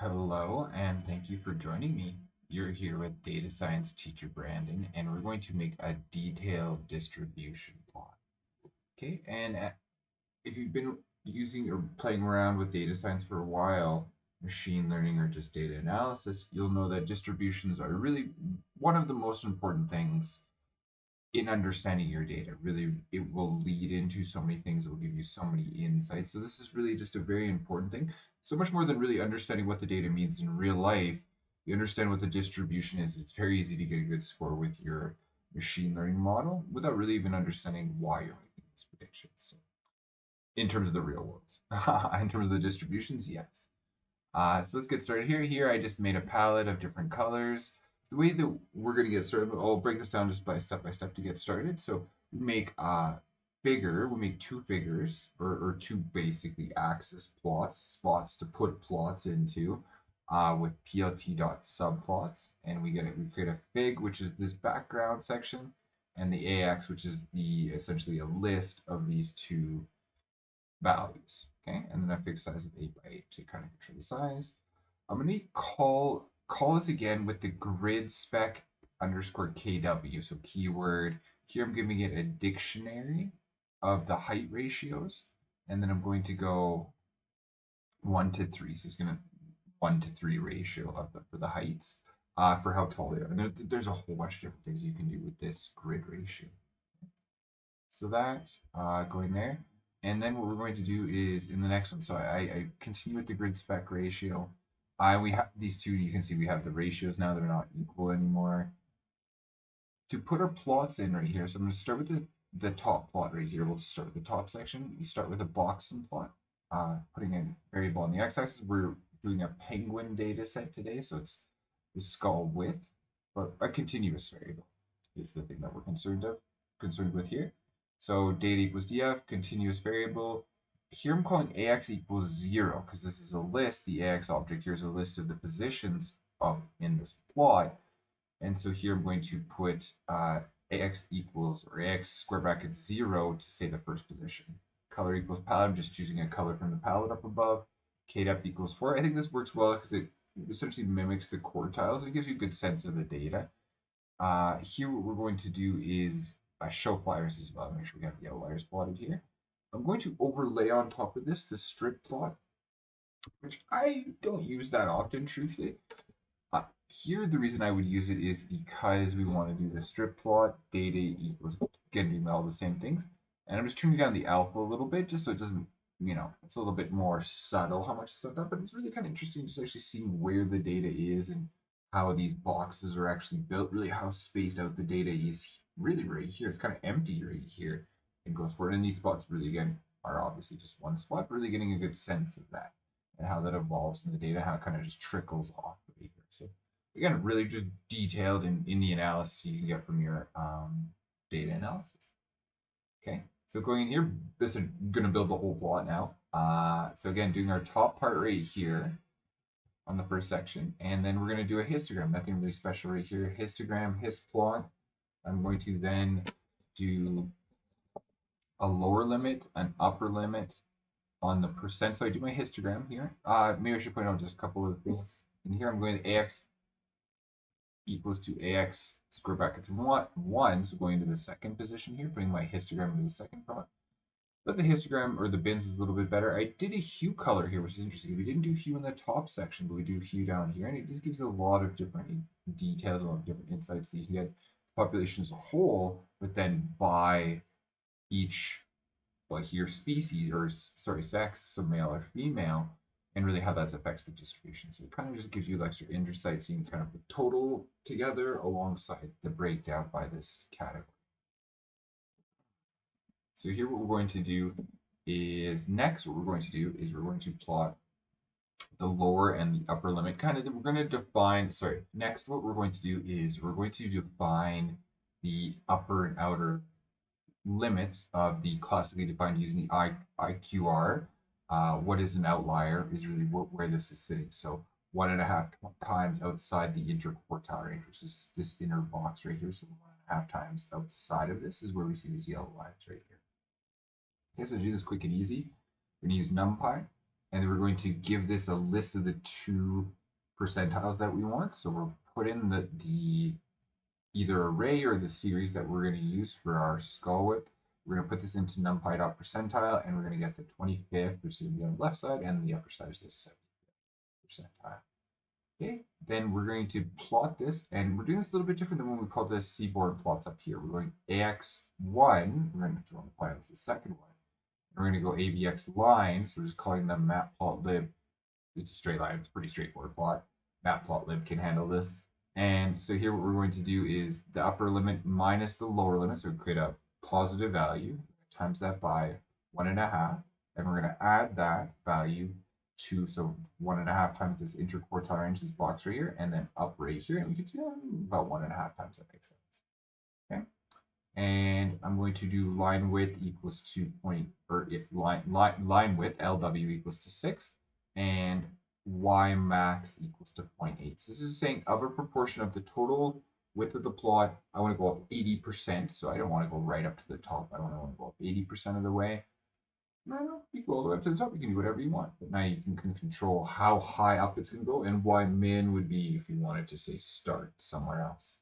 Hello, and thank you for joining me. You're here with data science teacher Brandon, and we're going to make a detailed distribution plot. Okay, and if you've been using or playing around with data science for a while, machine learning or just data analysis, you'll know that distributions are really one of the most important things in understanding your data. Really, it will lead into so many things. It will give you so many insights. So this is really just a very important thing. So much more than really understanding what the data means in real life. You understand what the distribution is. It's very easy to get a good score with your machine learning model without really even understanding why you're making these predictions. So in terms of the real world, in terms of the distributions, yes. So let's get started here. Here I just made a palette of different colors. The way that we're going to get started, I'll break this down just by step to get started. So we make a figure, we make two figures, or two basically axis plots, spots to put plots into with plt.subplots. And we create a fig, which is this background section, and the ax, which is the essentially a list of these two values. Okay, and then a fixed size of 8 by 8 to kind of control the size. I'm going to call this again with the grid spec underscore kw. So keyword here, I'm giving it a dictionary of the height ratios, and then I'm going to go 1 to 3. So it's going to 1 to 3 ratio of for the heights for how tall they are. And there's a whole bunch of different things you can do with this grid ratio. So that going there. And then what we're going to do is in the next one, so I continue with the grid spec ratio. We have these two, you can see we have the ratios now, they're not equal anymore. To put our plots in right here, so I'm going to start with the top plot right here. We'll just start with the top section. We start with a boxenplot, putting a variable on the x-axis. We're doing a penguin data set today, so it's the skull width, but a continuous variable is the thing that we're concerned with here. So data equals df, continuous variable. Here I'm calling ax equals 0 because this is a list. The ax object here is a list of the positions in this plot. And so here I'm going to put ax equals or ax square bracket 0 to say the first position. Color equals palette. I'm just choosing a color from the palette up above. K depth equals 4. I think this works well because it essentially mimics the quartiles. And it gives you a good sense of the data. Here what we're going to do is show flyers as well. Make sure we have the outliers plotted here. I'm going to overlay on top of this the strip plot, which I don't use that often, truthfully. Here, the reason I would use it is because we want to do the strip plot. Data equals, again, being all the same things. And I'm just turning down the alpha a little bit just so it doesn't, it's a little bit more subtle how much it's set up. But it's really kind of interesting just actually seeing where the data is and how these boxes are actually built, really how spaced out the data is really right here. It's kind of empty right here and goes forward. And these spots really, again, are obviously just one spot, but really getting a good sense of that and how that evolves in the data, how it kind of just trickles off right here. So again, really just detailed in the analysis you can get from your data analysis. Okay, so going in here, this is going to build the whole plot now. So again, doing our top part right here on the first section, and then we're going to do a histogram. Nothing really special right here. Histogram, histplot. I'm going to then do a lower limit, an upper limit on the percent. So I do my histogram here. Maybe I should point out just a couple of things. In here, I'm going to AX equals to ax square brackets 1, so going to the second position here, putting my histogram into the second column. But the histogram or the bins is a little bit better. I did a hue color here, which is interesting. We didn't do hue in the top section, but we do hue down here, and it just gives a lot of different details, a lot of different insights that you can get population as a whole, but then by each, well, here species or sorry, sex, so male or female, and really how that affects the distribution. So it kind of just gives you extra insights. So you can kind of put total together alongside the breakdown by this category. So here what we're going to do is next what we're going to do is we're going to plot the lower and the upper limit. We're going to define, sorry, next what we're going to do is we're going to define the upper and outer limits of the classically defined using the IQR. What is an outlier is really where this is sitting. So 1.5 times outside the interquartile range, which is this inner box right here. So 1.5 times outside of this is where we see these yellow lines right here. Okay, so to do this quick and easy, we're going to use NumPy. and we're going to give this a list of the 2 percentiles that we want. So we'll put in the either array or the series that we're going to use for our skull width. We're going to put this into numpy.percentile, and we're going to get the 25th, which is going to be on the left side, and the upper side is the 75th percentile. Okay, then we're going to plot this, and we're doing this a little bit different than when we call this Seaborn plots up here. We're going axvline, we're going to draw the plan as the second one. We're going to go avxline, so we're just calling them matplotlib. It's a straight line, it's a pretty straightforward plot. Matplotlib can handle this. And so here what we're going to do is the upper limit minus the lower limit, so we create a positive value, times that by 1.5, and we're going to add that value to, so 1.5 times this interquartile range, this box right here, and then up right here, and we can do about 1.5 times, that makes sense. Okay, and I'm going to do line width equals to line width LW equals to 6, and y max equals to 0.8. So this is saying of a proportion of the total width of the plot, I want to go up 80%. So I don't want to go right up to the top. I want to go up 80% of the way. No, you go all the way up to the top. You can do whatever you want. But now you can control how high up it's going to go, and y min would be if you wanted to say start somewhere else.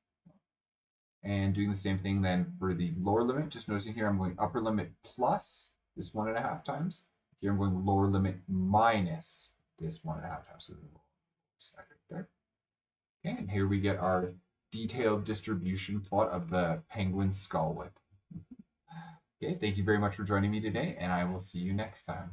And doing the same thing then for the lower limit. Just noticing here I'm going upper limit plus this 1.5 times. Here I'm going lower limit minus this 1.5 times. So side right there. Okay, and here we get our detailed distribution plot of the penguin skull width. Okay, thank you very much for joining me today, and I will see you next time.